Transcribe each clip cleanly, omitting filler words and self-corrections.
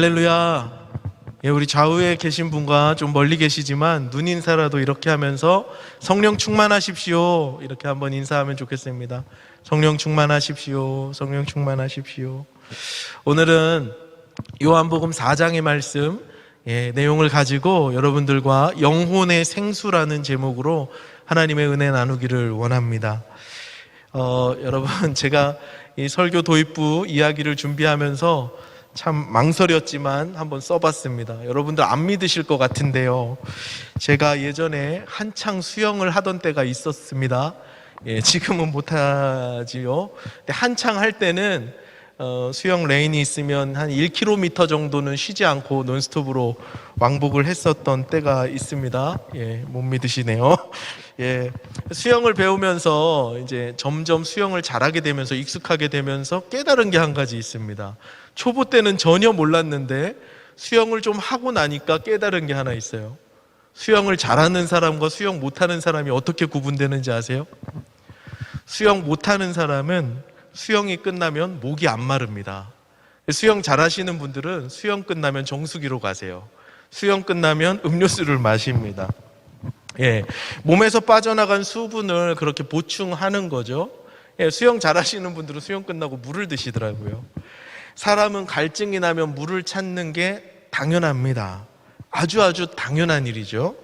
할렐루야. 예, 우리 좌우에 계신 분과 좀 멀리 계시지만 눈 인사라도 이렇게 하면서 성령 충만하십시오, 이렇게 한번 인사하면 좋겠습니다. 성령 충만하십시오. 성령 충만하십시오. 오늘은 요한복음 4장의 말씀 내용을 가지고 여러분들과 영혼의 생수라는 제목으로 하나님의 은혜 나누기를 원합니다. 여러분, 제가 이 설교 도입부 이야기를 준비하면서 참 망설였지만 한번 써봤습니다. 여러분들 안 믿으실 것 같은데요, 제가 예전에 한창 수영을 하던 때가 있었습니다. 지금은 못하지요. 근데 한창 할 때는 수영 레인이 있으면 한 1km 정도는 쉬지 않고 논스톱으로 왕복을 했었던 때가 있습니다. 못 믿으시네요. 수영을 배우면서 이제 점점 수영을 잘하게 되면서 익숙하게 되면서 깨달은 게 한 가지 있습니다. 초보 때는 전혀 몰랐는데 수영을 좀 하고 나니까 깨달은 게 하나 있어요. 수영을 잘하는 사람과 수영 못하는 사람이 어떻게 구분되는지 아세요? 수영 못하는 사람은 수영이 끝나면 목이 안 마릅니다. 수영 잘하시는 분들은 수영 끝나면 정수기로 가세요. 수영 끝나면 음료수를 마십니다. 몸에서 빠져나간 수분을 그렇게 보충하는 거죠. 수영 잘하시는 분들은 수영 끝나고 물을 드시더라고요. 사람은 갈증이 나면 물을 찾는 게 당연합니다. 아주 당연한 일이죠.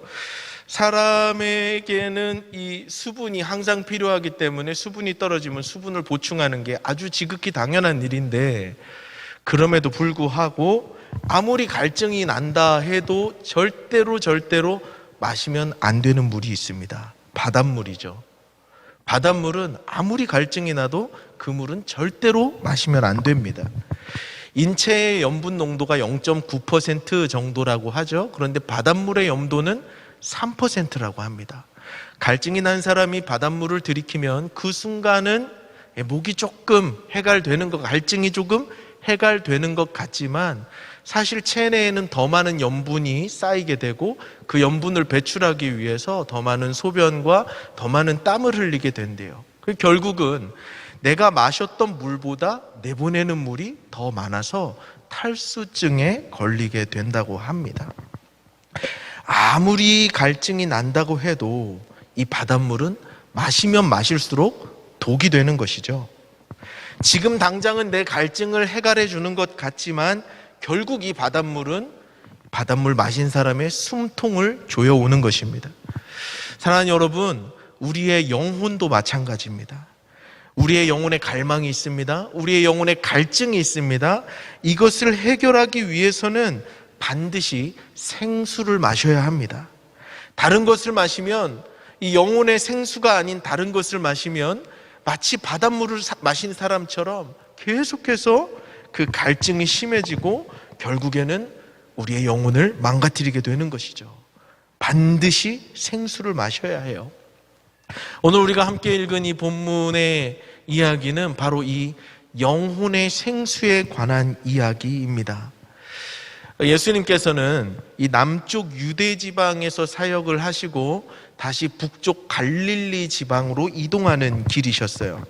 사람에게는 이 수분이 항상 필요하기 때문에 수분이 떨어지면 수분을 보충하는 게 아주 지극히 당연한 일인데, 그럼에도 불구하고 아무리 갈증이 난다 해도 절대로 마시면 안 되는 물이 있습니다. 바닷물이죠. 바닷물은 아무리 갈증이 나도 그 물은 절대로 마시면 안 됩니다. 인체의 염분 농도가 0.9% 정도라고 하죠. 그런데 바닷물의 염도는 3%라고 합니다. 갈증이 난 사람이 바닷물을 들이키면 그 순간은 목이 조금 해갈되는 것, 갈증이 조금 해갈되는 것 같지만 사실 체내에는 더 많은 염분이 쌓이게 되고 그 염분을 배출하기 위해서 더 많은 소변과 더 많은 땀을 흘리게 된대요. 결국은 내가 마셨던 물보다 내보내는 물이 더 많아서 탈수증에 걸리게 된다고 합니다. 아무리 갈증이 난다고 해도 이 바닷물은 마시면 마실수록 독이 되는 것이죠. 지금 당장은 내 갈증을 해결해 주는 것 같지만 결국 이 바닷물은 바닷물 마신 사람의 숨통을 조여오는 것입니다. 사랑하는 여러분, 우리의 영혼도 마찬가지입니다. 우리의 영혼에 갈망이 있습니다. 우리의 영혼에 갈증이 있습니다. 이것을 해결하기 위해서는 반드시 생수를 마셔야 합니다. 다른 것을 마시면, 이 영혼의 생수가 아닌 다른 것을 마시면 마치 바닷물을 마신 사람처럼 계속해서 그 갈증이 심해지고 결국에는 우리의 영혼을 망가뜨리게 되는 것이죠. 반드시 생수를 마셔야 해요. 오늘 우리가 함께 읽은 이 본문의 이야기는 바로 이 영혼의 생수에 관한 이야기입니다. 예수님께서는 이 남쪽 유대 지방에서 사역을 하시고 다시 북쪽 갈릴리 지방으로 이동하는 길이셨어요.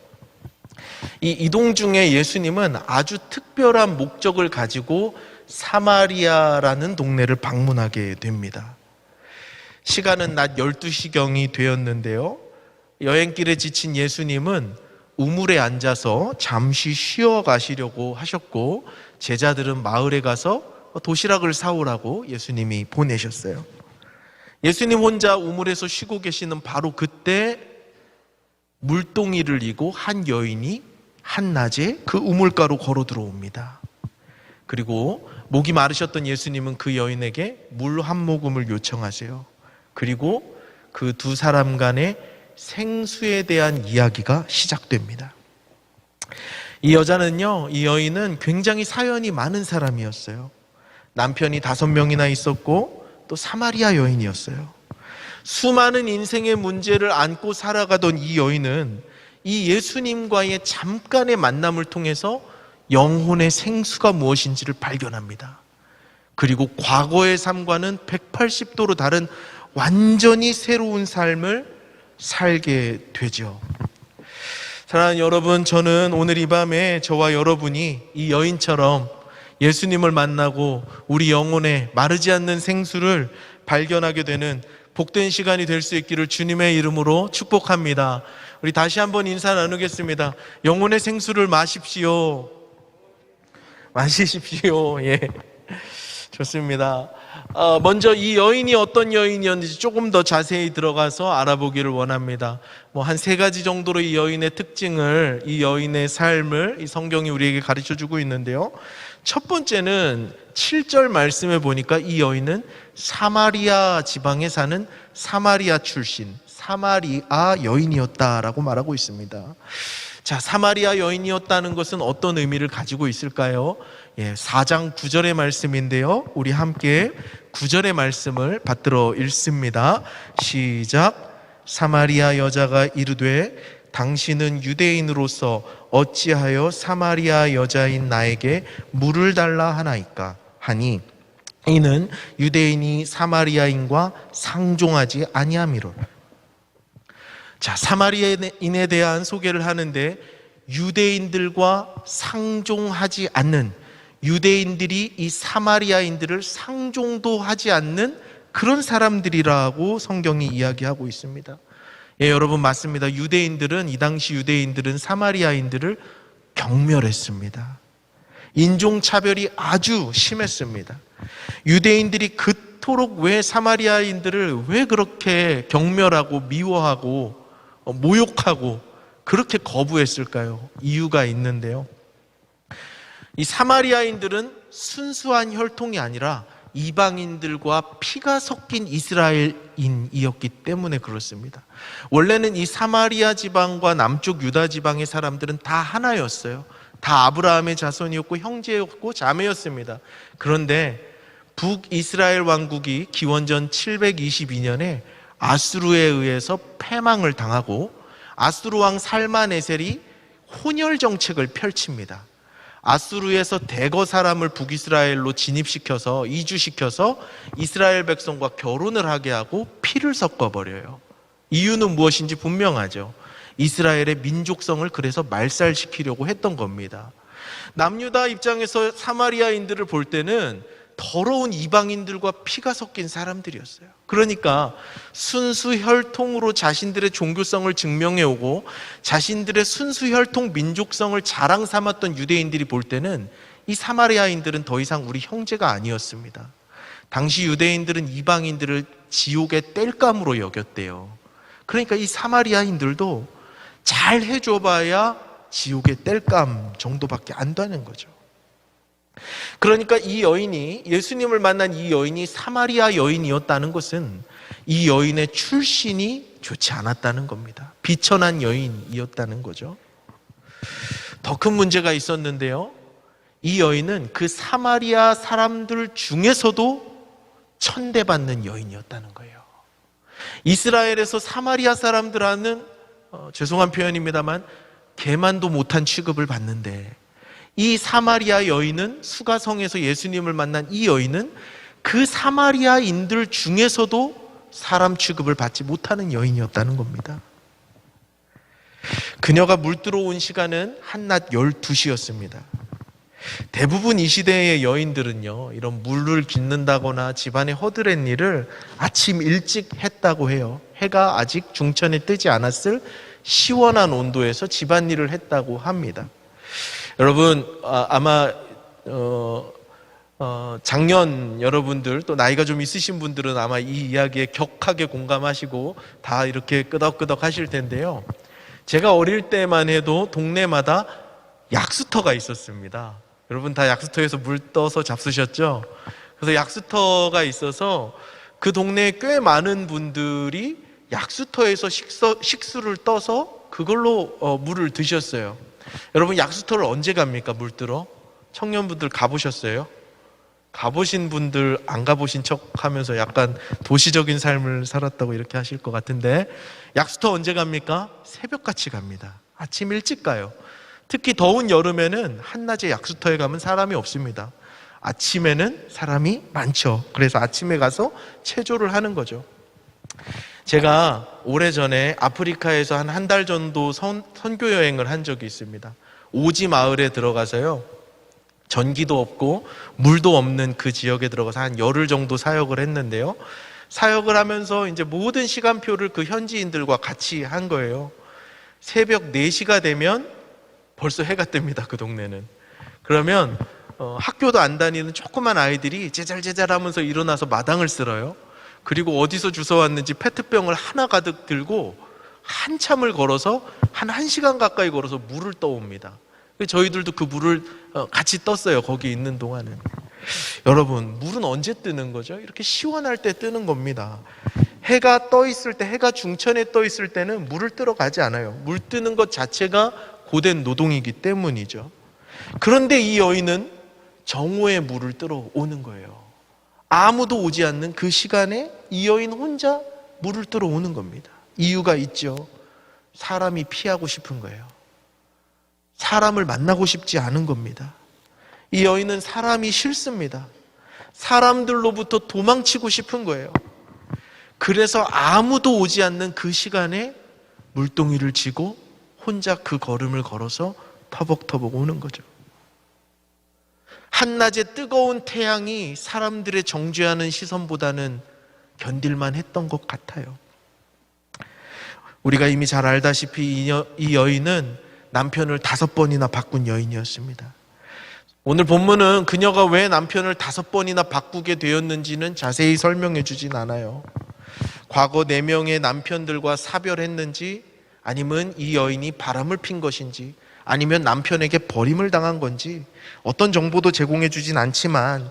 이 이동 중에 예수님은 아주 특별한 목적을 가지고 사마리아라는 동네를 방문하게 됩니다. 시간은 낮 12시경이 되었는데요, 여행길에 지친 예수님은 우물에 앉아서 잠시 쉬어 가시려고 하셨고 제자들은 마을에 가서 도시락을 사오라고 예수님이 보내셨어요. 예수님 혼자 우물에서 쉬고 계시는 바로 그때 물동이를 이고 한 여인이 한낮에 그 우물가로 걸어 들어옵니다. 그리고 목이 마르셨던 예수님은 그 여인에게 물 한 모금을 요청하세요. 그리고 그 두 사람 간의 생수에 대한 이야기가 시작됩니다. 이 여인은 굉장히 사연이 많은 사람이었어요. 남편이 5명이나 있었고 또 사마리아 여인이었어요. 수많은 인생의 문제를 안고 살아가던 이 여인은 이 예수님과의 잠깐의 만남을 통해서 영혼의 생수가 무엇인지를 발견합니다. 그리고 과거의 삶과는 180도로 다른 완전히 새로운 삶을 살게 되죠. 사랑하는 여러분, 저는 오늘 이 밤에 저와 여러분이 이 여인처럼 예수님을 만나고 우리 영혼에 마르지 않는 생수를 발견하게 되는 복된 시간이 될 수 있기를 주님의 이름으로 축복합니다. 우리 다시 한번 인사 나누겠습니다. 영혼의 생수를 마십시오. 마시십시오. 예, 좋습니다. 먼저 이 여인이 어떤 여인이었는지 조금 더 자세히 들어가서 알아보기를 원합니다. 한 세 가지 정도로 이 여인의 특징을, 이 여인의 삶을 이 성경이 우리에게 가르쳐주고 있는데요. 첫 번째는 7절 말씀에 보니까 이 여인은 사마리아 지방에 사는 사마리아 출신, 사마리아 여인이었다라고 말하고 있습니다. 자, 사마리아 여인이었다는 것은 어떤 의미를 가지고 있을까요? 4장 9절의 말씀인데요. 우리 함께 9절의 말씀을 받들어 읽습니다. 시작. 사마리아 여자가 이르되 당신은 유대인으로서 어찌하여 사마리아 여자인 나에게 물을 달라 하나이까 하니 이는 유대인이 사마리아인과 상종하지 아니함이로라. 자, 사마리아인에 대한 소개를 하는데 유대인들과 상종하지 않는, 유대인들이 이 사마리아인들을 상종도 하지 않는 그런 사람들이라고 성경이 이야기하고 있습니다. 여러분, 맞습니다. 유대인들은, 이 당시 유대인들은 사마리아인들을 경멸했습니다. 인종차별이 아주 심했습니다. 유대인들이 그토록 왜 사마리아인들을 왜 그렇게 경멸하고 미워하고 모욕하고 그렇게 거부했을까요? 이유가 있는데요. 이 사마리아인들은 순수한 혈통이 아니라 이방인들과 피가 섞인 이스라엘인이었기 때문에 그렇습니다. 원래는 이 사마리아 지방과 남쪽 유다 지방의 사람들은 다 하나였어요. 다 아브라함의 자손이었고 형제였고 자매였습니다. 그런데 북이스라엘 왕국이 기원전 722년에 아수르에 의해서 패망을 당하고 아수르 왕 살마네셀이 혼혈 정책을 펼칩니다. 아수르에서 대거 사람을 북이스라엘로 진입시켜서 이주시켜서 이스라엘 백성과 결혼을 하게 하고 피를 섞어버려요. 이유는 무엇인지 분명하죠. 이스라엘의 민족성을 그래서 말살시키려고 했던 겁니다. 남유다 입장에서 사마리아인들을 볼 때는 더러운 이방인들과 피가 섞인 사람들이었어요. 그러니까 순수 혈통으로 자신들의 종교성을 증명해오고 자신들의 순수 혈통 민족성을 자랑 삼았던 유대인들이 볼 때는 이 사마리아인들은 더 이상 우리 형제가 아니었습니다. 당시 유대인들은 이방인들을 지옥의 땔감으로 여겼대요. 그러니까 이 사마리아인들도 잘 해줘봐야 지옥의 땔감 정도밖에 안 되는 거죠. 그러니까 이 여인이, 예수님을 만난 이 여인이 사마리아 여인이었다는 것은 이 여인의 출신이 좋지 않았다는 겁니다. 비천한 여인이었다는 거죠. 더 큰 문제가 있었는데요. 이 여인은 그 사마리아 사람들 중에서도 천대받는 여인이었다는 거예요. 이스라엘에서 사마리아 사람들하는 죄송한 표현입니다만 개만도 못한 취급을 받는데 이 사마리아 여인은, 수가성에서 예수님을 만난 이 여인은 그 사마리아인들 중에서도 사람 취급을 받지 못하는 여인이었다는 겁니다. 그녀가 물 들어온 시간은 한낮 12시였습니다. 대부분 이 시대의 여인들은요, 이런 물을 깃는다거나 집안의 허드렛 일을 아침 일찍 했다고 해요. 해가 아직 중천에 뜨지 않았을 시원한 온도에서 집안일을 했다고 합니다. 여러분, 아마 작년 여러분들, 또 나이가 좀 있으신 분들은 아마 이 이야기에 격하게 공감하시고 다 이렇게 끄덕끄덕 하실 텐데요. 제가 어릴 때만 해도 동네마다 약수터가 있었습니다. 여러분 다 약수터에서 물 떠서 잡수셨죠? 그래서 약수터가 있어서 그 동네에 꽤 많은 분들이 약수터에서 식수를 떠서 그걸로 물을 드셨어요. 여러분, 약수터를 언제 갑니까? 물 뜨러? 청년분들 가보셨어요? 가보신 분들 안 가보신 척 하면서 약간 도시적인 삶을 살았다고 이렇게 하실 것 같은데, 약수터 언제 갑니까? 새벽같이 갑니다. 아침 일찍 가요. 특히 더운 여름에는 한낮에 약수터에 가면 사람이 없습니다. 아침에는 사람이 많죠. 그래서 아침에 가서 체조를 하는 거죠. 제가 오래전에 아프리카에서 한 달 정도 선교 여행을 한 적이 있습니다. 오지 마을에 들어가서요, 전기도 없고 물도 없는 그 지역에 들어가서 한 열흘 정도 사역을 했는데요. 사역을 하면서 이제 모든 시간표를 그 현지인들과 같이 한 거예요. 새벽 4시가 되면 벌써 해가 뜹니다. 그 동네는. 그러면 학교도 안 다니는 조그만 아이들이 제잘제잘 하면서 일어나서 마당을 쓸어요. 그리고 어디서 주워왔는지 페트병을 하나 가득 들고 한참을 걸어서 한 1시간 가까이 걸어서 물을 떠옵니다. 저희들도 그 물을 같이 떴어요. 거기 있는 동안은. 여러분, 물은 언제 뜨는 거죠? 이렇게 시원할 때 뜨는 겁니다. 해가 떠 있을 때, 해가 중천에 떠 있을 때는 물을 뜨러 가지 않아요. 물 뜨는 것 자체가 고된 노동이기 때문이죠. 그런데 이 여인은 정오에 물을 뜨러 오는 거예요. 아무도 오지 않는 그 시간에 이 여인 혼자 물을 뜨러 오는 겁니다. 이유가 있죠. 사람이 피하고 싶은 거예요. 사람을 만나고 싶지 않은 겁니다. 이 여인은 사람이 싫습니다. 사람들로부터 도망치고 싶은 거예요. 그래서 아무도 오지 않는 그 시간에 물동이를 쥐고 혼자 그 걸음을 걸어서 터벅터벅 오는 거죠. 한낮에 뜨거운 태양이 사람들의 정죄하는 시선보다는 견딜만 했던 것 같아요. 우리가 이미 잘 알다시피 이 여인은 남편을 5번이나 바꾼 여인이었습니다. 오늘 본문은 그녀가 왜 남편을 5번이나 바꾸게 되었는지는 자세히 설명해 주진 않아요. 과거 4명의 남편들과 사별했는지, 아니면 이 여인이 바람을 핀 것인지, 아니면 남편에게 버림을 당한 건지 어떤 정보도 제공해 주진 않지만,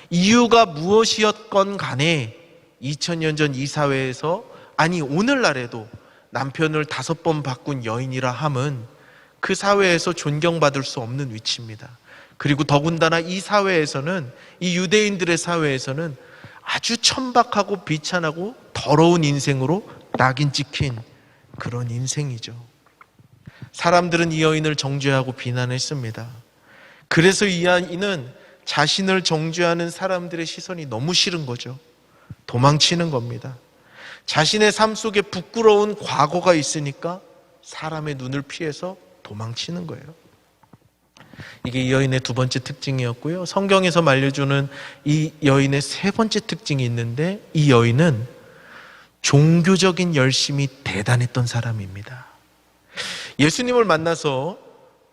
이유가 무엇이었건 간에 2000년 전 이 사회에서, 아니 오늘날에도 남편을 5번 바꾼 여인이라 함은 그 사회에서 존경받을 수 없는 위치입니다. 그리고 더군다나 이 사회에서는, 이 유대인들의 사회에서는 아주 천박하고 비참하고 더러운 인생으로 낙인 찍힌 그런 인생이죠. 사람들은 이 여인을 정죄하고 비난했습니다. 그래서 이 여인은 자신을 정죄하는 사람들의 시선이 너무 싫은 거죠. 도망치는 겁니다. 자신의 삶 속에 부끄러운 과거가 있으니까 사람의 눈을 피해서 도망치는 거예요. 이게 이 여인의 2번째 특징이었고요. 성경에서 말려주는 이 여인의 3번째 특징이 있는데, 이 여인은 종교적인 열심이 대단했던 사람입니다. 예수님을 만나서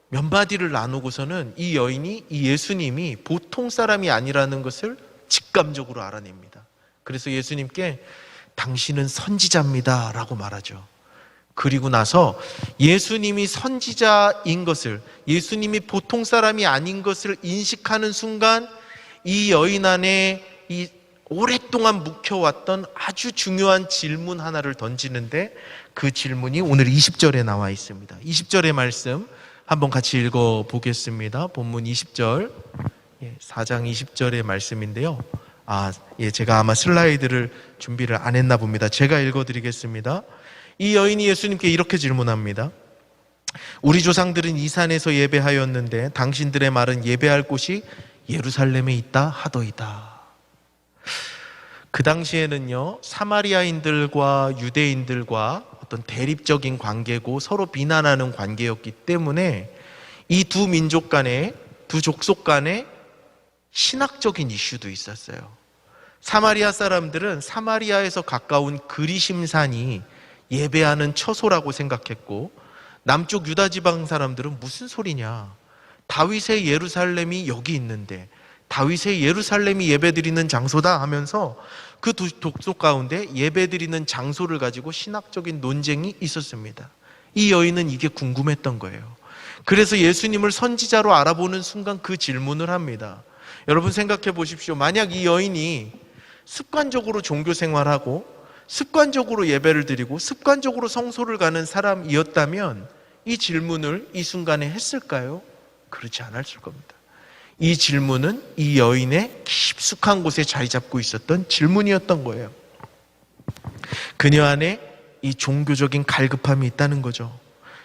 몇 마디를 나누고서는 이 여인이, 이 예수님이 보통 사람이 아니라는 것을 직감적으로 알아냅니다. 그래서 예수님께 당신은 선지자입니다 라고 말하죠. 그리고 나서 예수님이 선지자인 것을, 예수님이 보통 사람이 아닌 것을 인식하는 순간, 이 여인 안에 이 오랫동안 묵혀왔던 아주 중요한 질문 하나를 던지는데, 그 질문이 오늘 20절에 나와 있습니다. 20절의 말씀 한번 같이 읽어보겠습니다. 본문 20절, 4장 20절의 말씀인데요. 제가 아마 슬라이드를 준비를 안 했나 봅니다. 제가 읽어드리겠습니다. 이 여인이 예수님께 이렇게 질문합니다. 우리 조상들은 이 산에서 예배하였는데 당신들의 말은 예배할 곳이 예루살렘에 있다 하더이다. 그 당시에는요, 사마리아인들과 유대인들과 어떤 대립적인 관계고 서로 비난하는 관계였기 때문에 이 두 민족 간에, 두 족속 간에 신학적인 이슈도 있었어요. 사마리아 사람들은 사마리아에서 가까운 그리심산이 예배하는 처소라고 생각했고, 남쪽 유다 지방 사람들은 무슨 소리냐, 다윗의 예루살렘이 여기 있는데 다윗의 예루살렘이 예배드리는 장소다 하면서 그 두 족속 가운데 예배드리는 장소를 가지고 신학적인 논쟁이 있었습니다. 이 여인은 이게 궁금했던 거예요. 그래서 예수님을 선지자로 알아보는 순간 그 질문을 합니다. 여러분 생각해 보십시오. 만약 이 여인이 습관적으로 종교 생활하고 습관적으로 예배를 드리고 습관적으로 성소를 가는 사람이었다면 이 질문을 이 순간에 했을까요? 그렇지 않았을 겁니다. 이 질문은 이 여인의 깊숙한 곳에 자리 잡고 있었던 질문이었던 거예요. 그녀 안에 이 종교적인 갈급함이 있다는 거죠.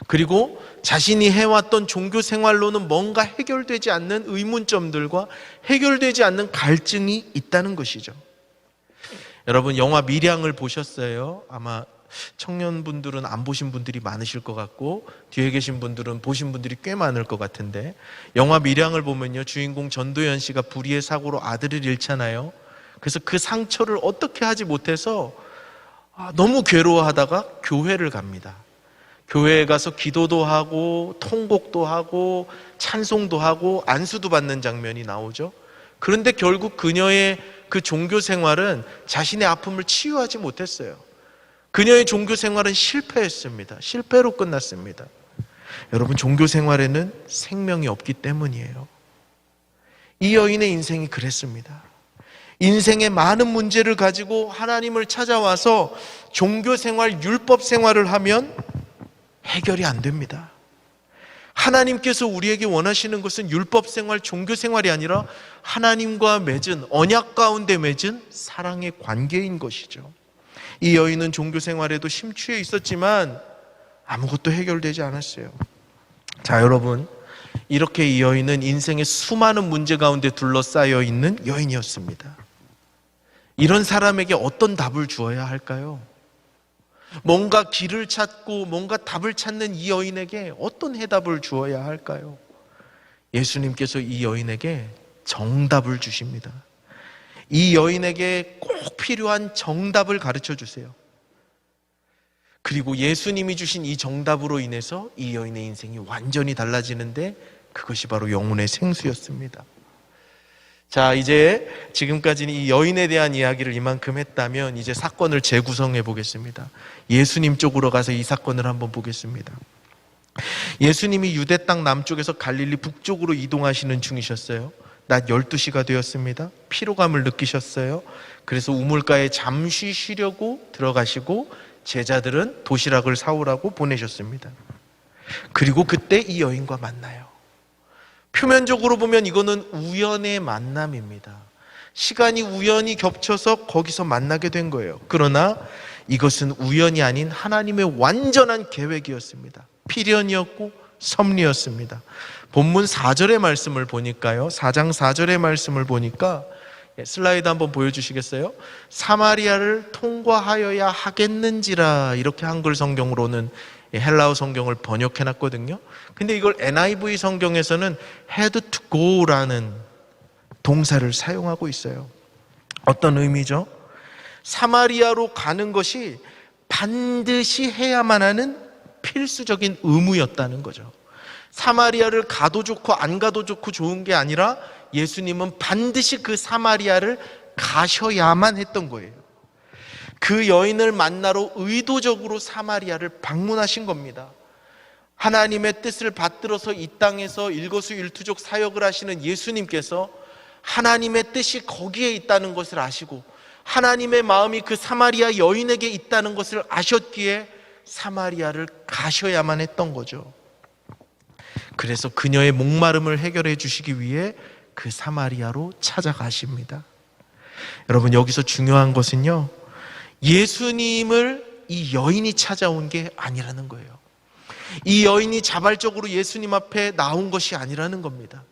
그리고 자신이 해왔던 종교 생활로는 뭔가 해결되지 않는 의문점들과 해결되지 않는 갈증이 있다는 것이죠. 여러분 영화 밀양을 보셨어요? 아마 청년분들은 안 보신 분들이 많으실 것 같고 뒤에 계신 분들은 보신 분들이 꽤 많을 것 같은데, 영화 밀양을 보면요, 주인공 전도연 씨가 불의의 사고로 아들을 잃잖아요. 그래서 그 상처를 어떻게 하지 못해서 너무 괴로워하다가 교회를 갑니다. 교회에 가서 기도도 하고 통곡도 하고 찬송도 하고 안수도 받는 장면이 나오죠. 그런데 결국 그녀의 그 종교 생활은 자신의 아픔을 치유하지 못했어요. 그녀의 종교 생활은 실패했습니다. 실패로 끝났습니다. 여러분, 종교 생활에는 생명이 없기 때문이에요. 이 여인의 인생이 그랬습니다. 인생의 많은 문제를 가지고 하나님을 찾아와서 종교 생활, 율법 생활을 하면 해결이 안 됩니다. 하나님께서 우리에게 원하시는 것은 율법 생활, 종교 생활이 아니라 하나님과 맺은, 언약 가운데 맺은 사랑의 관계인 것이죠. 이 여인은 종교 생활에도 심취해 있었지만 아무것도 해결되지 않았어요. 자, 여러분, 이렇게 이 여인은 인생의 수많은 문제 가운데 둘러싸여 있는 여인이었습니다. 이런 사람에게 어떤 답을 주어야 할까요? 뭔가 길을 찾고 뭔가 답을 찾는 이 여인에게 어떤 해답을 주어야 할까요? 예수님께서 이 여인에게 정답을 주십니다. 이 여인에게 꼭 필요한 정답을 가르쳐 주세요. 그리고 예수님이 주신 이 정답으로 인해서 이 여인의 인생이 완전히 달라지는데, 그것이 바로 영혼의 생수였습니다. 자, 이제 지금까지는 이 여인에 대한 이야기를 이만큼 했다면 이제 사건을 재구성해 보겠습니다. 예수님 쪽으로 가서 이 사건을 한번 보겠습니다. 예수님이 유대 땅 남쪽에서 갈릴리 북쪽으로 이동하시는 중이셨어요. 낮 12시가 되었습니다. 피로감을 느끼셨어요. 그래서 우물가에 잠시 쉬려고 들어가시고 제자들은 도시락을 사오라고 보내셨습니다. 그리고 그때 이 여인과 만나요. 표면적으로 보면 이거는 우연의 만남입니다. 시간이 우연히 겹쳐서 거기서 만나게 된 거예요. 그러나 이것은 우연이 아닌 하나님의 완전한 계획이었습니다. 필연이었고 섭리였습니다. 본문 4절의 말씀을 보니까요, 4장 4절의 말씀을 보니까, 슬라이드 한번 보여주시겠어요? 사마리아를 통과하여야 하겠는지라, 이렇게 한글 성경으로는 헬라어 성경을 번역해 놨거든요. 근데 이걸 NIV 성경에서는 had to go라는 동사를 사용하고 있어요. 어떤 의미죠? 사마리아로 가는 것이 반드시 해야만 하는 필수적인 의무였다는 거죠. 사마리아를 가도 좋고 안 가도 좋고 좋은 게 아니라 예수님은 반드시 그 사마리아를 가셔야만 했던 거예요. 그 여인을 만나러 의도적으로 사마리아를 방문하신 겁니다. 하나님의 뜻을 받들어서 이 땅에서 일거수일투족 사역을 하시는 예수님께서 하나님의 뜻이 거기에 있다는 것을 아시고 하나님의 마음이 그 사마리아 여인에게 있다는 것을 아셨기에 사마리아를 가셔야만 했던 거죠. 그래서 그녀의 목마름을 해결해 주시기 위해 그 사마리아로 찾아가십니다. 여러분, 여기서 중요한 것은요, 예수님을 이 여인이 찾아온 게 아니라는 거예요. 이 여인이 자발적으로 예수님 앞에 나온 것이 아니라는 겁니다.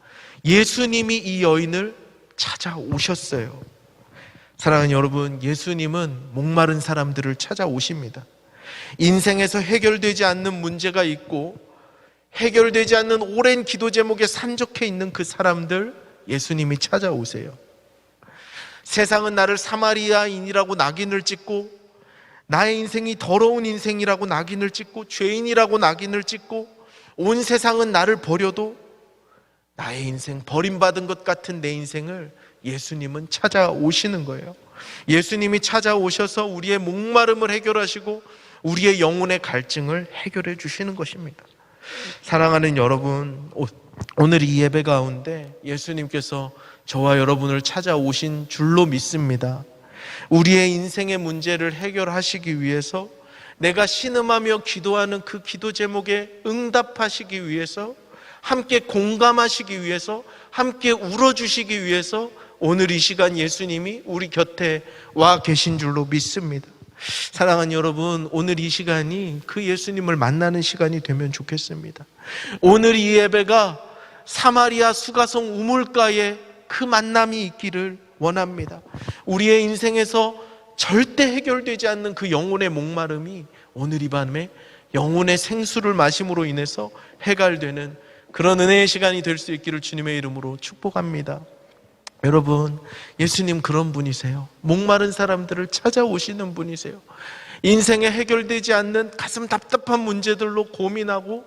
예수님이 이 여인을 찾아오셨어요. 사랑하는 여러분, 예수님은 목마른 사람들을 찾아오십니다. 인생에서 해결되지 않는 문제가 있고 해결되지 않는 오랜 기도 제목에 산적해 있는 그 사람들, 예수님이 찾아오세요. 세상은 나를 사마리아인이라고 낙인을 찍고 나의 인생이 더러운 인생이라고 낙인을 찍고 죄인이라고 낙인을 찍고 온 세상은 나를 버려도 나의 인생, 버림받은 것 같은 내 인생을 예수님은 찾아오시는 거예요. 예수님이 찾아오셔서 우리의 목마름을 해결하시고 우리의 영혼의 갈증을 해결해 주시는 것입니다. 사랑하는 여러분, 오늘 이 예배 가운데 예수님께서 저와 여러분을 찾아오신 줄로 믿습니다. 우리의 인생의 문제를 해결하시기 위해서, 내가 신음하며 기도하는 그 기도 제목에 응답하시기 위해서, 함께 공감하시기 위해서, 함께 울어주시기 위해서 오늘 이 시간 예수님이 우리 곁에 와 계신 줄로 믿습니다. 사랑하는 여러분, 오늘 이 시간이 그 예수님을 만나는 시간이 되면 좋겠습니다. 오늘 이 예배가 사마리아 수가성 우물가에 그 만남이 있기를 원합니다. 우리의 인생에서 절대 해결되지 않는 그 영혼의 목마름이 오늘 이 밤에 영혼의 생수를 마심으로 인해서 해결되는 그런 은혜의 시간이 될 수 있기를 주님의 이름으로 축복합니다. 여러분, 예수님 그런 분이세요. 목마른 사람들을 찾아오시는 분이세요. 인생에 해결되지 않는 가슴 답답한 문제들로 고민하고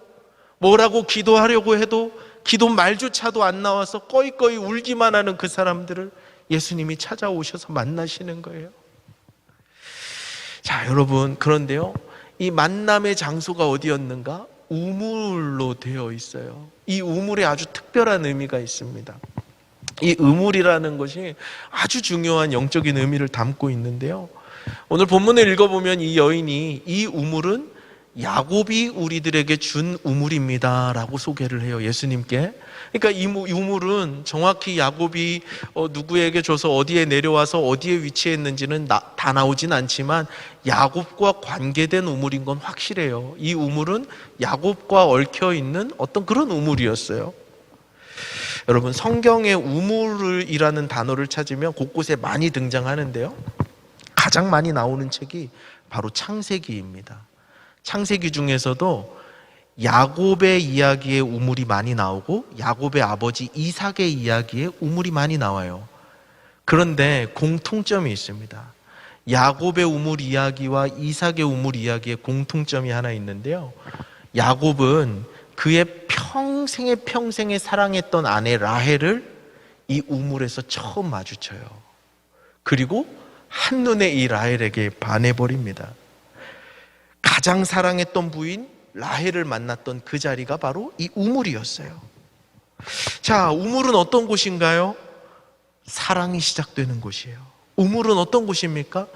뭐라고 기도하려고 해도 기도 말조차도 안 나와서 꺼이꺼이 울기만 하는 그 사람들을 예수님이 찾아오셔서 만나시는 거예요. 자, 여러분, 그런데요, 이 만남의 장소가 어디였는가? 우물로 되어 있어요. 이 우물에 아주 특별한 의미가 있습니다. 이 우물이라는 것이 아주 중요한 영적인 의미를 담고 있는데요, 오늘 본문을 읽어보면 이 여인이 이 우물은 야곱이 우리들에게 준 우물입니다 라고 소개를 해요, 예수님께. 그러니까 이 우물은 정확히 야곱이 누구에게 줘서 어디에 내려와서 어디에 위치했는지는 다 나오진 않지만 야곱과 관계된 우물인 건 확실해요. 이 우물은 야곱과 얽혀있는 어떤 그런 우물이었어요. 여러분, 성경에 우물이라는 단어를 찾으면 곳곳에 많이 등장하는데요, 가장 많이 나오는 책이 바로 창세기입니다. 창세기 중에서도 야곱의 이야기에 우물이 많이 나오고 야곱의 아버지 이삭의 이야기에 우물이 많이 나와요. 그런데 공통점이 있습니다. 야곱의 우물 이야기와 이삭의 우물 이야기에 공통점이 하나 있는데요, 야곱은 그의 평생에 사랑했던 아내 라헬을 이 우물에서 처음 마주쳐요. 그리고 한눈에 이 라헬에게 반해버립니다. 가장 사랑했던 부인 라헬을 만났던 그 자리가 바로 이 우물이었어요. 자, 우물은 어떤 곳인가요? 사랑이 시작되는 곳이에요. 우물은 어떤 곳입니까?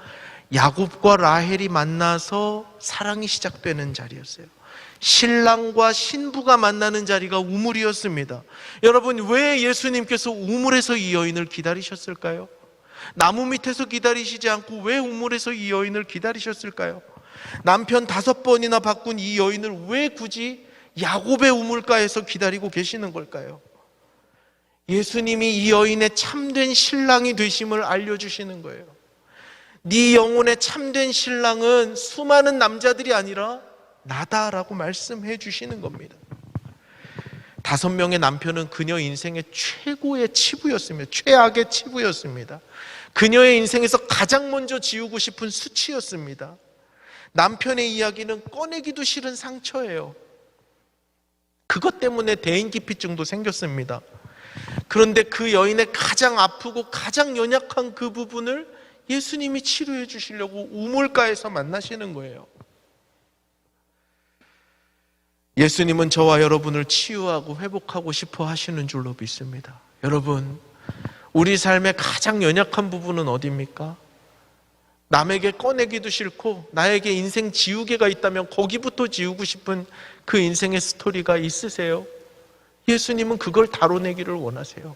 야곱과 라헬이 만나서 사랑이 시작되는 자리였어요. 신랑과 신부가 만나는 자리가 우물이었습니다. 여러분, 왜 예수님께서 우물에서 이 여인을 기다리셨을까요? 나무 밑에서 기다리시지 않고 왜 우물에서 이 여인을 기다리셨을까요? 남편 5번이나 바꾼 이 여인을 왜 굳이 야곱의 우물가에서 기다리고 계시는 걸까요? 예수님이 이 여인의 참된 신랑이 되심을 알려주시는 거예요. 네 영혼의 참된 신랑은 수많은 남자들이 아니라 나다라고 말씀해 주시는 겁니다. 5명의 남편은 그녀 인생의 최고의 치부였습니다. 최악의 치부였습니다. 그녀의 인생에서 가장 먼저 지우고 싶은 수치였습니다. 남편의 이야기는 꺼내기도 싫은 상처예요. 그것 때문에 대인기피증도 생겼습니다. 그런데 그 여인의 가장 아프고 가장 연약한 그 부분을 예수님이 치료해 주시려고 우물가에서 만나시는 거예요. 예수님은 저와 여러분을 치유하고 회복하고 싶어 하시는 줄로 믿습니다. 여러분, 우리 삶의 가장 연약한 부분은 어디입니까? 남에게 꺼내기도 싫고 나에게 인생 지우개가 있다면 거기부터 지우고 싶은 그 인생의 스토리가 있으세요? 예수님은 그걸 다뤄내기를 원하세요.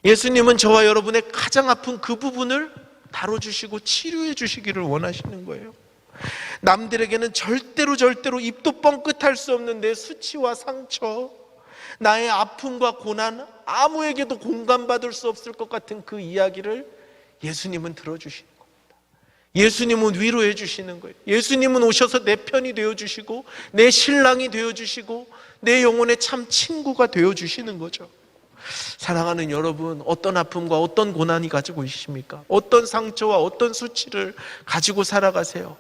예수님은 저와 여러분의 가장 아픈 그 부분을 다뤄주시고 치료해 주시기를 원하시는 거예요. 남들에게는 절대로 입도 뻥끗할 수 없는 내 수치와 상처, 나의 아픔과 고난, 아무에게도 공감받을 수 없을 것 같은 그 이야기를 예수님은 들어주시는 겁니다. 예수님은 위로해 주시는 거예요. 예수님은 오셔서 내 편이 되어주시고 내 신랑이 되어주시고 내 영혼의 참 친구가 되어주시는 거죠. 사랑하는 여러분, 어떤 아픔과 어떤 고난이 가지고 있습니까? 어떤 상처와 어떤 수치를 가지고 살아가세요?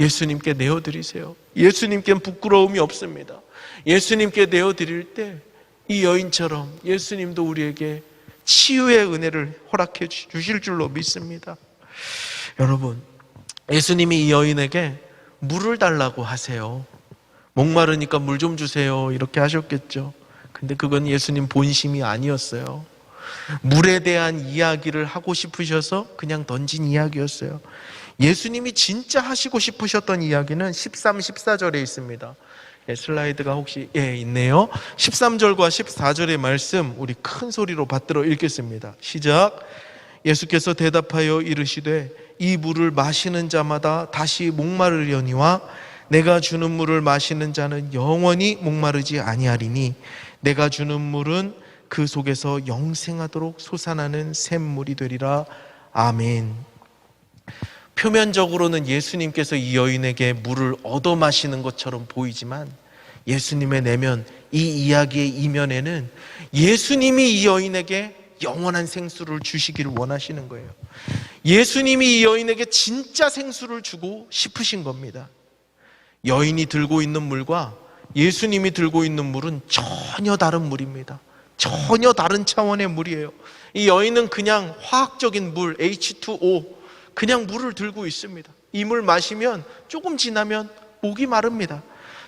예수님께 내어드리세요. 예수님께는 부끄러움이 없습니다. 예수님께 내어드릴 때 이 여인처럼 예수님도 우리에게 치유의 은혜를 허락해 주실 줄로 믿습니다. 여러분, 예수님이 이 여인에게 물을 달라고 하세요. 목마르니까 물 좀 주세요 이렇게 하셨겠죠. 근데 그건 예수님 본심이 아니었어요. 물에 대한 이야기를 하고 싶으셔서 그냥 던진 이야기였어요. 예수님이 진짜 하시고 싶으셨던 이야기는 13, 14절에 있습니다. 슬라이드가 혹시 있네요. 13절과 14절의 말씀 우리 큰 소리로 받들어 읽겠습니다. 시작. 예수께서 대답하여 이르시되 이 물을 마시는 자마다 다시 목마르려니와 내가 주는 물을 마시는 자는 영원히 목마르지 아니하리니 내가 주는 물은 그 속에서 영생하도록 솟아나는 샘물이 되리라. 아멘. 표면적으로는 예수님께서 이 여인에게 물을 얻어 마시는 것처럼 보이지만 예수님의 내면, 이 이야기의 이면에는 예수님이 이 여인에게 영원한 생수를 주시기를 원하시는 거예요. 예수님이 이 여인에게 진짜 생수를 주고 싶으신 겁니다. 여인이 들고 있는 물과 예수님이 들고 있는 물은 전혀 다른 물입니다. 전혀 다른 차원의 물이에요. 이 여인은 그냥 화학적인 물, H2O, 그냥 물을 들고 있습니다. 이 물 마시면 조금 지나면 목이 마릅니다.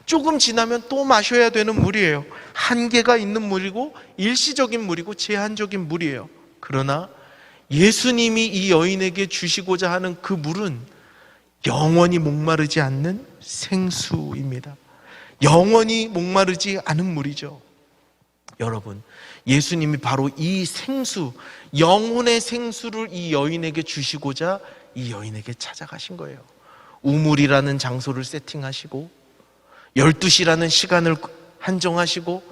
조금 지나면 또 마셔야 되는 물이에요. 한계가 있는 물이고 일시적인 물이고 제한적인 물이에요. 그러나 예수님이 이 여인에게 주시고자 하는 그 물은 영원히 목마르지 않는 생수입니다. 영원히 목마르지 않은 물이죠. 여러분, 예수님이 바로 이 생수, 영혼의 생수를 이 여인에게 주시고자 이 여인에게 찾아가신 거예요. 우물이라는 장소를 세팅하시고 12시라는 시간을 한정하시고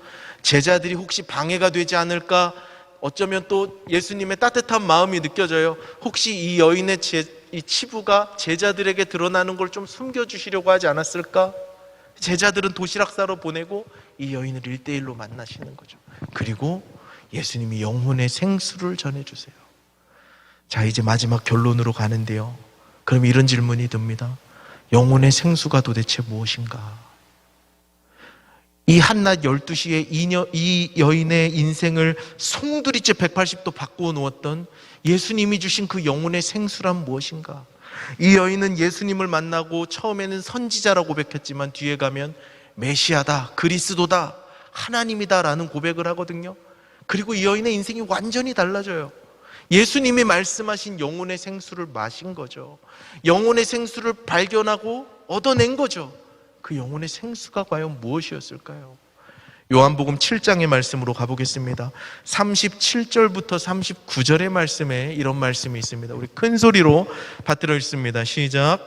제자들이 혹시 방해가 되지 않을까, 어쩌면 또 예수님의 따뜻한 마음이 느껴져요. 혹시 이 여인의 이 치부가 제자들에게 드러나는 걸 좀 숨겨주시려고 하지 않았을까? 제자들은 도시락 싸러 보내고 이 여인을 1대1로 만나시는 거죠. 그리고 예수님이 영혼의 생수를 전해주세요. 자, 이제 마지막 결론으로 가는데요. 그럼 이런 질문이 듭니다. 영혼의 생수가 도대체 무엇인가? 이 한낮 12시에 이 여인의 인생을 송두리째 180도 바꾸어 놓았던 예수님이 주신 그 영혼의 생수란 무엇인가? 이 여인은 예수님을 만나고 처음에는 선지자라고 고백했지만 뒤에 가면 메시아다, 그리스도다, 하나님이다 라는 고백을 하거든요. 그리고 이 여인의 인생이 완전히 달라져요. 예수님이 말씀하신 영혼의 생수를 마신 거죠. 영혼의 생수를 발견하고 얻어낸 거죠. 그 영혼의 생수가 과연 무엇이었을까요? 요한복음 7장의 말씀으로 가보겠습니다. 37절부터 39절의 말씀에 이런 말씀이 있습니다. 우리 큰 소리로 받들어 읽습니다. 시작.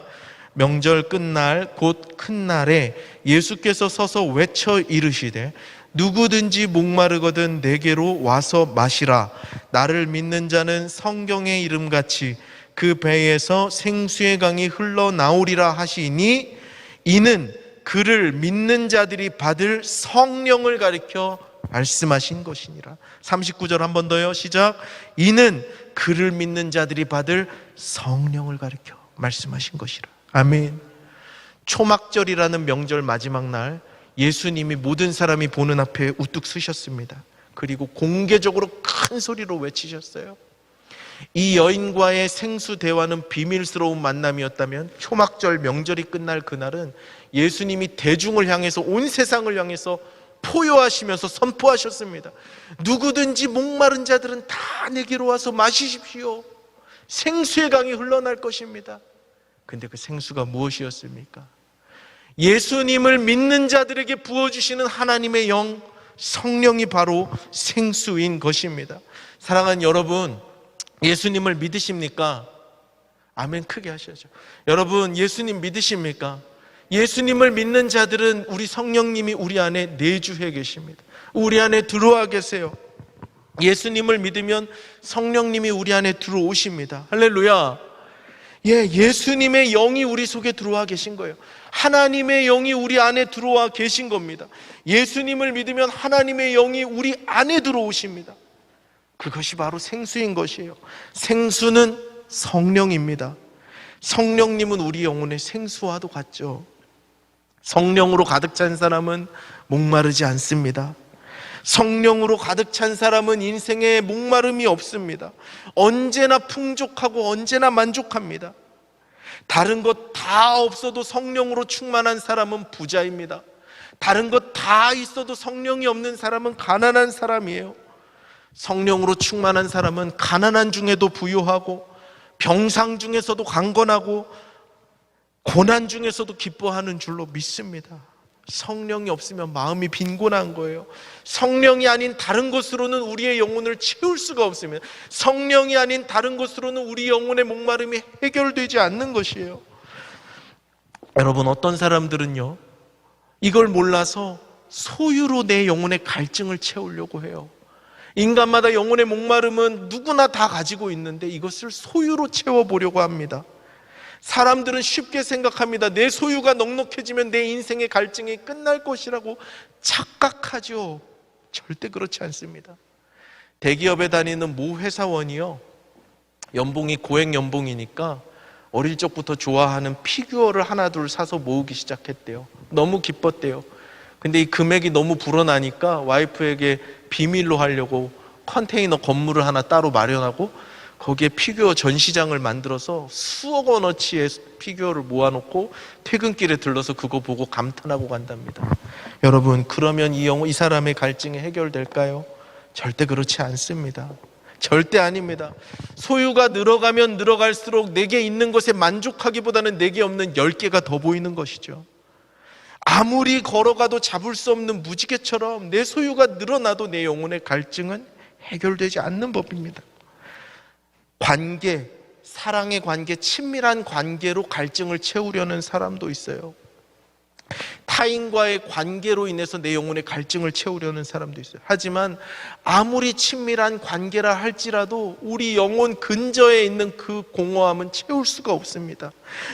명절 끝날 곧 큰 날에 예수께서 서서 외쳐 이르시되 누구든지 목마르거든 내게로 와서 마시라. 나를 믿는 자는 성경의 이름같이 그 배에서 생수의 강이 흘러나오리라 하시니 이는 그를 믿는 자들이 받을 성령을 가리켜 말씀하신 것이니라. 39절 한 번 더요. 시작. 이는 그를 믿는 자들이 받을 성령을 가리켜 말씀하신 것이라. 아멘. 초막절이라는 명절 마지막 날 예수님이 모든 사람이 보는 앞에 우뚝 서셨습니다. 그리고 공개적으로 큰 소리로 외치셨어요. 이 여인과의 생수 대화는 비밀스러운 만남이었다면 초막절 명절이 끝날 그날은 예수님이 대중을 향해서, 온 세상을 향해서 포효하시면서 선포하셨습니다. 누구든지 목마른 자들은 다 내게로 와서 마시십시오. 생수의 강이 흘러날 것입니다. 근데 그 생수가 무엇이었습니까? 예수님을 믿는 자들에게 부어주시는 하나님의 영, 성령이 바로 생수인 것입니다. 사랑하는 여러분, 예수님을 믿으십니까? 아멘 크게 하셔야죠. 여러분, 예수님 믿으십니까? 예수님을 믿는 자들은 우리 성령님이 우리 안에 내주해 계십니다. 우리 안에 들어와 계세요. 예수님을 믿으면 성령님이 우리 안에 들어오십니다. 할렐루야. 예수님의 영이 우리 속에 들어와 계신 거예요. 하나님의 영이 우리 안에 들어와 계신 겁니다. 예수님을 믿으면 하나님의 영이 우리 안에 들어오십니다. 그것이 바로 생수인 것이에요. 생수는 성령입니다. 성령님은 우리 영혼의 생수와도 같죠. 성령으로 가득 찬 사람은 목마르지 않습니다. 성령으로 가득 찬 사람은 인생에 목마름이 없습니다. 언제나 풍족하고 언제나 만족합니다. 다른 것 다 없어도 성령으로 충만한 사람은 부자입니다. 다른 것 다 있어도 성령이 없는 사람은 가난한 사람이에요. 성령으로 충만한 사람은 가난한 중에도 부유하고 병상 중에서도 강건하고 고난 중에서도 기뻐하는 줄로 믿습니다. 성령이 없으면 마음이 빈곤한 거예요. 성령이 아닌 다른 것으로는 우리의 영혼을 채울 수가 없습니다. 성령이 아닌 다른 것으로는 우리 영혼의 목마름이 해결되지 않는 것이에요. 여러분, 어떤 사람들은요, 이걸 몰라서 소유로 내 영혼의 갈증을 채우려고 해요. 인간마다 영혼의 목마름은 누구나 다 가지고 있는데 이것을 소유로 채워보려고 합니다. 사람들은 쉽게 생각합니다. 내 소유가 넉넉해지면 내 인생의 갈증이 끝날 것이라고 착각하죠. 절대 그렇지 않습니다. 대기업에 다니는 모 회사원이요, 연봉이 고액 연봉이니까 어릴 적부터 좋아하는 피규어를 하나 둘 사서 모으기 시작했대요. 너무 기뻤대요. 근데 이 금액이 너무 불어나니까 와이프에게 비밀로 하려고 컨테이너 건물을 하나 따로 마련하고 거기에 피규어 전시장을 만들어서 수억 원어치의 피규어를 모아놓고 퇴근길에 들러서 그거 보고 감탄하고 간답니다. 여러분, 그러면 이 사람의 갈증이 해결될까요? 절대 그렇지 않습니다. 절대 아닙니다. 소유가 늘어가면 늘어갈수록 내게 있는 것에 만족하기보다는 내게 없는 10개가 더 보이는 것이죠. 아무리 걸어가도 잡을 수 없는 무지개처럼 내 소유가 늘어나도 내 영혼의 갈증은 해결되지 않는 법입니다. 관계, 사랑의 관계, 친밀한 관계로 갈증을 채우려는 사람도 있어요. 타인과의 관계로 인해서 내 영혼의 갈증을 채우려는 사람도 있어요. 하지만 아무리 친밀한 관계라 할지라도 우리 영혼 근저에 있는 그 공허함은 채울 수가 없습니다.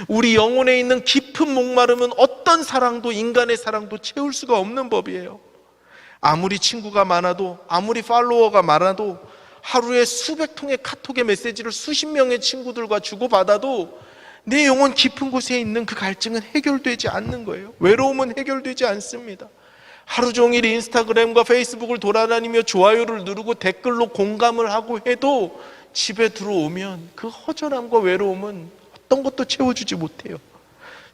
우리 영혼에 있는 깊은 목마름은 어떤 사랑도, 인간의 사랑도 채울 수가 없는 법이에요. 아무리 친구가 많아도, 아무리 팔로워가 많아도, 하루에 수백 통의 카톡의 메시지를 수십 명의 친구들과 주고받아도 내 영혼 깊은 곳에 있는 그 갈증은 해결되지 않는 거예요. 외로움은 해결되지 않습니다. 하루 종일 인스타그램과 페이스북을 돌아다니며 좋아요를 누르고 댓글로 공감을 하고 해도 집에 들어오면 그 허전함과 외로움은 어떤 것도 채워주지 못해요.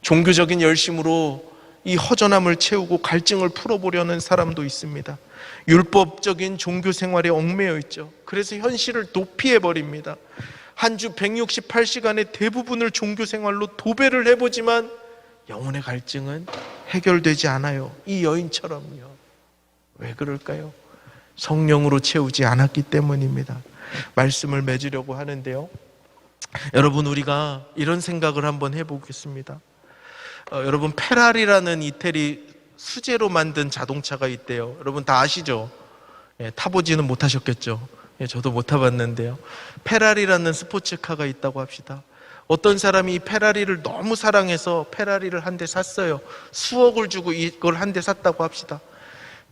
종교적인 열심으로 이 허전함을 채우고 갈증을 풀어보려는 사람도 있습니다. 율법적인 종교 생활에 얽매여 있죠. 그래서 현실을 도피해버립니다. 한 주 168시간의 대부분을 종교 생활로 도배를 해보지만 영혼의 갈증은 해결되지 않아요. 이 여인처럼요. 왜 그럴까요? 성령으로 채우지 않았기 때문입니다. 말씀을 맺으려고 하는데요, 여러분, 우리가 이런 생각을 한번 해보겠습니다. 여러분, 페라리라는 이태리 수제로 만든 자동차가 있대요. 여러분 다 아시죠? 타보지는 못하셨겠죠? 저도 못 타봤는데요, 페라리라는 스포츠카가 있다고 합시다. 어떤 사람이 이 페라리를 너무 사랑해서 페라리를 한 대 샀어요. 수억을 주고 이걸 한 대 샀다고 합시다.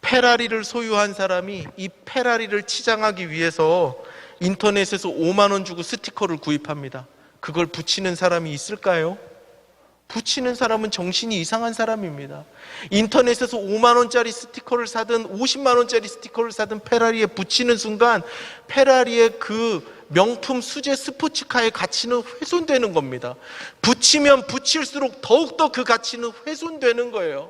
페라리를 소유한 사람이 이 페라리를 치장하기 위해서 인터넷에서 5만 원 주고 스티커를 구입합니다. 그걸 붙이는 사람이 있을까요? 붙이는 사람은 정신이 이상한 사람입니다. 인터넷에서 5만 원짜리 스티커를 사든 50만 원짜리 스티커를 사든 페라리에 붙이는 순간 페라리의 그 명품 수제 스포츠카의 가치는 훼손되는 겁니다. 붙이면 붙일수록 더욱더 그 가치는 훼손되는 거예요.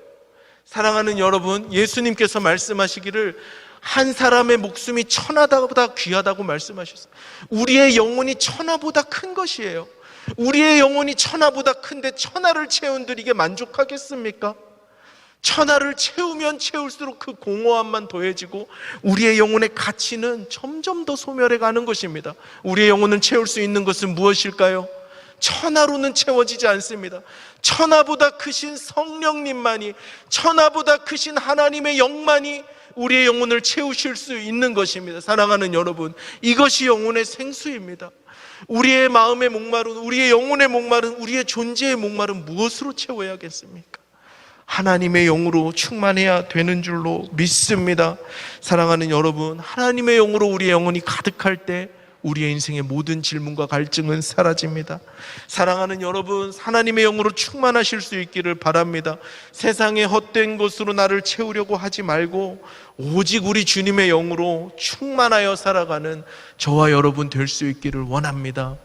사랑하는 여러분, 예수님께서 말씀하시기를 한 사람의 목숨이 천하보다 귀하다고 말씀하셨어요. 우리의 영혼이 천하보다 큰 것이에요. 우리의 영혼이 천하보다 큰데 천하를 채운들 만족하겠습니까? 천하를 채우면 채울수록 그 공허함만 더해지고 우리의 영혼의 가치는 점점 더 소멸해 가는 것입니다. 우리의 영혼을 채울 수 있는 것은 무엇일까요? 천하로는 채워지지 않습니다. 천하보다 크신 성령님만이, 천하보다 크신 하나님의 영만이 우리의 영혼을 채우실 수 있는 것입니다. 사랑하는 여러분, 이것이 영혼의 생수입니다. 우리의 마음의 목마른, 우리의 영혼의 목마른, 우리의 존재의 목마른 무엇으로 채워야겠습니까? 하나님의 영으로 충만해야 되는 줄로 믿습니다. 사랑하는 여러분, 하나님의 영으로 우리의 영혼이 가득할 때 우리의 인생의 모든 질문과 갈증은 사라집니다. 사랑하는 여러분, 하나님의 영으로 충만하실 수 있기를 바랍니다. 세상의 헛된 것으로 나를 채우려고 하지 말고 오직 우리 주님의 영으로 충만하여 살아가는 저와 여러분 될 수 있기를 원합니다.